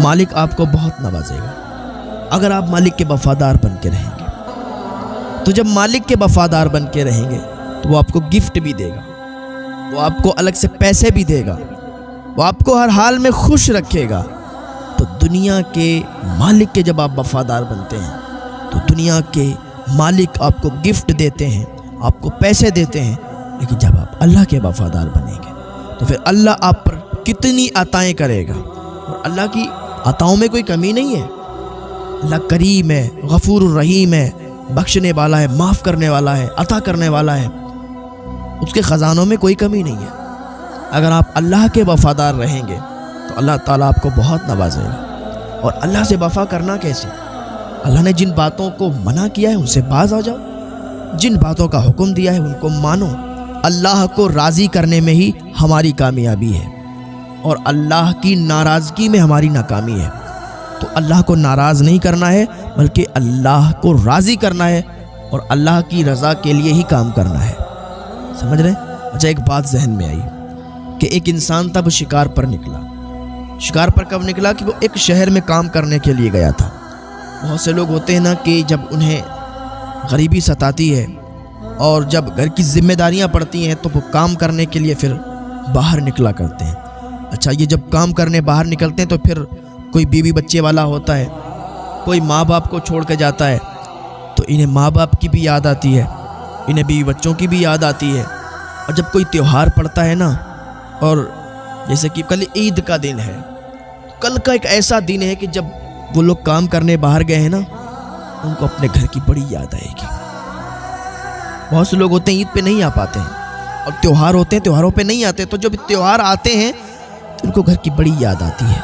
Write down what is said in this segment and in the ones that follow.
مالک آپ کو بہت نوازے گا اگر آپ مالک کے وفادار بن کے رہیں گے۔ تو جب مالک کے وفادار بن کے رہیں گے تو وہ آپ کو گفٹ بھی دے گا، وہ آپ کو الگ سے پیسے بھی دے گا، وہ آپ کو ہر حال میں خوش رکھے گا۔ تو دنیا کے مالک کے جب آپ وفادار بنتے ہیں تو دنیا کے مالک آپ کو گفٹ دیتے ہیں، آپ کو پیسے دیتے ہیں، لیکن جب آپ اللہ کے وفادار بنیں گے تو پھر اللہ آپ پر کتنی عطائیں کرے گا، اور اللہ کی عطاؤں میں کوئی کمی نہیں ہے۔ اللہ کریم ہے، غفور الرحیم ہے، بخشنے والا ہے، معاف کرنے والا ہے، عطا کرنے والا ہے، اس کے خزانوں میں کوئی کمی نہیں ہے۔ اگر آپ اللہ کے وفادار رہیں گے تو اللہ تعالیٰ آپ کو بہت نوازے گا۔ اور اللہ سے وفا کرنا کیسے؟ اللہ نے جن باتوں کو منع کیا ہے ان سے باز آ جاؤ، جن باتوں کا حکم دیا ہے ان کو مانو۔ اللہ کو راضی کرنے میں ہی ہماری کامیابی ہے، اور اللہ کی ناراضگی میں ہماری ناکامی ہے۔ تو اللہ کو ناراض نہیں کرنا ہے بلکہ اللہ کو راضی کرنا ہے، اور اللہ کی رضا کے لیے ہی کام کرنا ہے۔ سمجھ رہے ہیں؟ اچھا، ایک بات ذہن میں آئی کہ ایک انسان تب شکار پر نکلا۔ شکار پر کب نکلا؟ کہ وہ ایک شہر میں کام کرنے کے لیے گیا تھا۔ بہت سے لوگ ہوتے ہیں نا کہ جب انہیں غریبی ستاتی ہے اور جب گھر کی ذمہ داریاں پڑتی ہیں تو وہ کام کرنے کے لیے پھر باہر نکلا کرتے ہیں۔ اچھا، یہ جب کام کرنے باہر نکلتے ہیں تو پھر کوئی بیوی بچے والا ہوتا ہے، کوئی ماں باپ کو چھوڑ کے جاتا ہے، تو انہیں ماں باپ کی بھی یاد آتی ہے، انہیں بیوی بچوں کی بھی یاد آتی ہے۔ اور جب کوئی تہوار پڑتا ہے نا، اور جیسے کہ کل عید کا دن ہے، کل کا ایک ایسا دن ہے کہ جب وہ لوگ کام کرنے باہر گئے ہیں نا، ان کو اپنے گھر کی بڑی یاد آئے گی۔ بہت سے لوگ ہوتے ہیں عید پہ نہیں آ پاتے ہیں، اور تہوار ہوتے ہیں تہواروں پہ نہیں آتے، تو جب تہوار آتے ہیں تو ان کو گھر کی بڑی یاد آتی ہے۔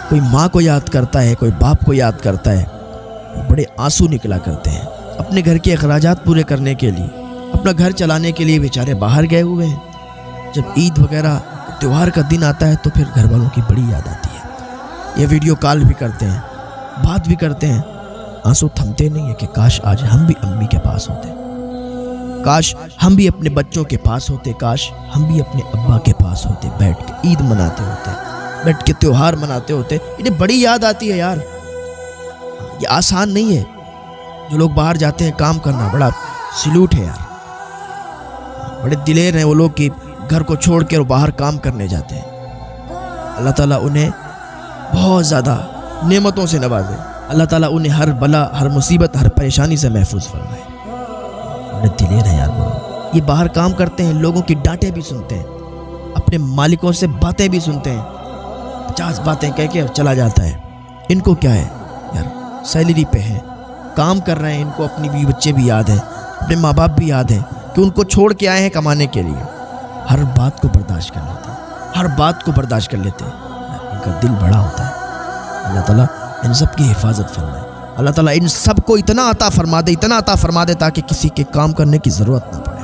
کوئی ماں کو یاد کرتا ہے، کوئی باپ کو یاد کرتا ہے، بڑے آنسو نکلا کرتے ہیں اپنے گھر کے اخراجات پورے کرنے کے لیے، اپنا گھر چلانے کے لیے بیچارے باہر گئے ہوئے ہیں۔ جب عید وغیرہ تہوار کا دن آتا ہے تو پھر گھر والوں کی بڑی یاد آتی ہے۔ یہ ویڈیو کال بھی کرتے ہیں، بات بھی کرتے ہیں، آنسو تھمتے نہیں ہیں کہ کاش آج ہم بھی امی کے پاس ہوتے، کاش ہم بھی اپنے بچوں کے پاس ہوتے، کاش ہم بھی اپنے ابا کے پاس ہوتے، بیٹھ کے عید مناتے ہوتے، بیٹھ کے تہوار مناتے ہوتے۔ انہیں بڑی یاد آتی ہے یار۔ یہ آسان نہیں ہے، جو لوگ باہر جاتے ہیں کام کرنا، بڑا سلوٹ ہے یار، بڑے دلیر ہیں وہ لوگ کہ گھر کو چھوڑ کے وہ باہر کام کرنے جاتے ہیں۔ اللہ تعالیٰ انہیں بہت زیادہ نعمتوں سے نوازے، اللہ تعالیٰ انہیں ہر بلا، ہر مصیبت، ہر پریشانی سے محفوظ فرمائے۔ بڑے دلیر ہیں یار وہ لوگ، یہ باہر کام کرتے ہیں، لوگوں کی ڈانٹیں بھی سنتے ہیں، اپنے مالکوں سے باتیں بھی سنتے ہیں، 50 باتیں کہہ کے چلا جاتا ہے۔ ان کو کیا ہے یار، سیلری پہ ہیں، کام کر رہے ہیں، ان کو اپنی بیوی بچے بھی یاد ہیں، اپنے ماں باپ بھی یاد ہیں کہ ان کو چھوڑ کے آئے ہیں کمانے کے لیے۔ ہر بات کو برداشت کر لیتے ہیں، ہر بات کو برداشت کر لیتے ہیں، ان کا دل بڑا ہوتا ہے۔ اللہ تعالیٰ ان سب کی حفاظت فرمائے، اللہ تعالیٰ ان سب کو اتنا عطا فرما دے، اتنا عطا فرما دے تاکہ کسی کے کام کرنے کی ضرورت نہ پڑے۔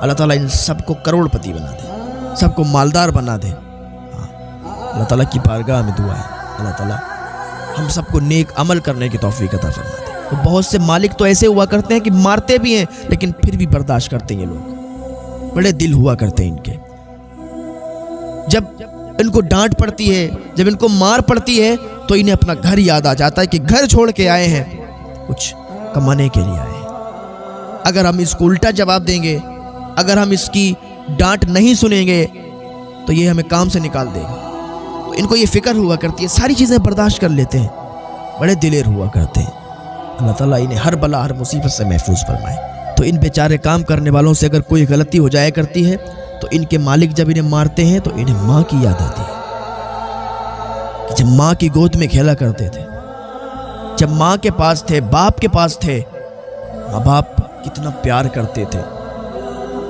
اللہ تعالیٰ ان سب کو کروڑ پتی بنا دے، سب کو مالدار بنا دے۔ اللہ تعالیٰ کی بارگاہ میں دعا ہے، اللہ تعالیٰ ہم سب کو نیک عمل کرنے کی توفیق عطا فرما دے۔ تو بہت سے مالک تو ایسے ہوا کرتے ہیں کہ مارتے بھی ہیں لیکن پھر بھی برداشت کرتے ہیں، یہ لوگ بڑے دل ہوا کرتے ہیں ان کے۔ جب ان کو ڈانٹ پڑتی ہے، جب ان کو مار پڑتی ہے تو انہیں اپنا گھر یاد آ جاتا ہے کہ گھر چھوڑ کے آئے ہیں، کچھ کمانے کے لیے آئے ہیں۔ اگر ہم اس کو الٹا جواب دیں گے، اگر ہم اس کی ڈانٹ نہیں سنیں گے تو یہ ہمیں کام سے نکال دے گا۔ تو ان کو یہ فکر ہوا کرتی ہے، ساری چیزیں برداشت کر لیتے ہیں، بڑے دلیر ہوا کرتے ہیں۔ اللہ تعالیٰ انہیں ہر بلا، ہر مصیبت سے محفوظ فرمائے۔ تو ان بیچارے کام کرنے والوں سے اگر کوئی غلطی ہو جایا کرتی ہے تو ان کے مالک جب انہیں مارتے ہیں تو انہیں ماں کی یاد آتی ہے، جب ماں کی گود میں کھیلا کرتے تھے، جب ماں کے پاس تھے، باپ کے پاس تھے، ماں باپ کتنا پیار کرتے تھے،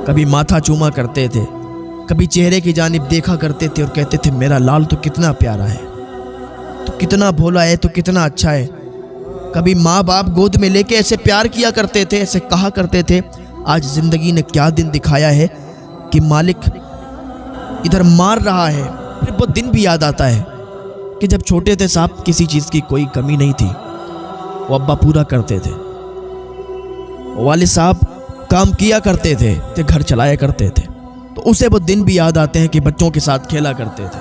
کبھی ماتھا چوما کرتے تھے، کبھی چہرے کی جانب دیکھا کرتے تھے اور کہتے تھے میرا لال تو کتنا پیارا ہے، تو کتنا بھولا ہے، تو کتنا اچھا ہے۔ کبھی ماں باپ گود میں لے کے ایسے پیار کیا کرتے تھے، ایسے کہا کرتے تھے۔ آج زندگی نے کیا دن دکھایا ہے کہ مالک ادھر مار رہا ہے، پھر وہ دن بھی یاد آتا ہے کہ جب چھوٹے تھے صاحب کسی چیز کی کوئی کمی نہیں تھی، وہ ابا پورا کرتے تھے، والد صاحب کام کیا کرتے تھے، گھر چلایا کرتے تھے، تو اسے وہ دن بھی یاد آتے ہیں کہ بچوں کے ساتھ کھیلا کرتے تھے،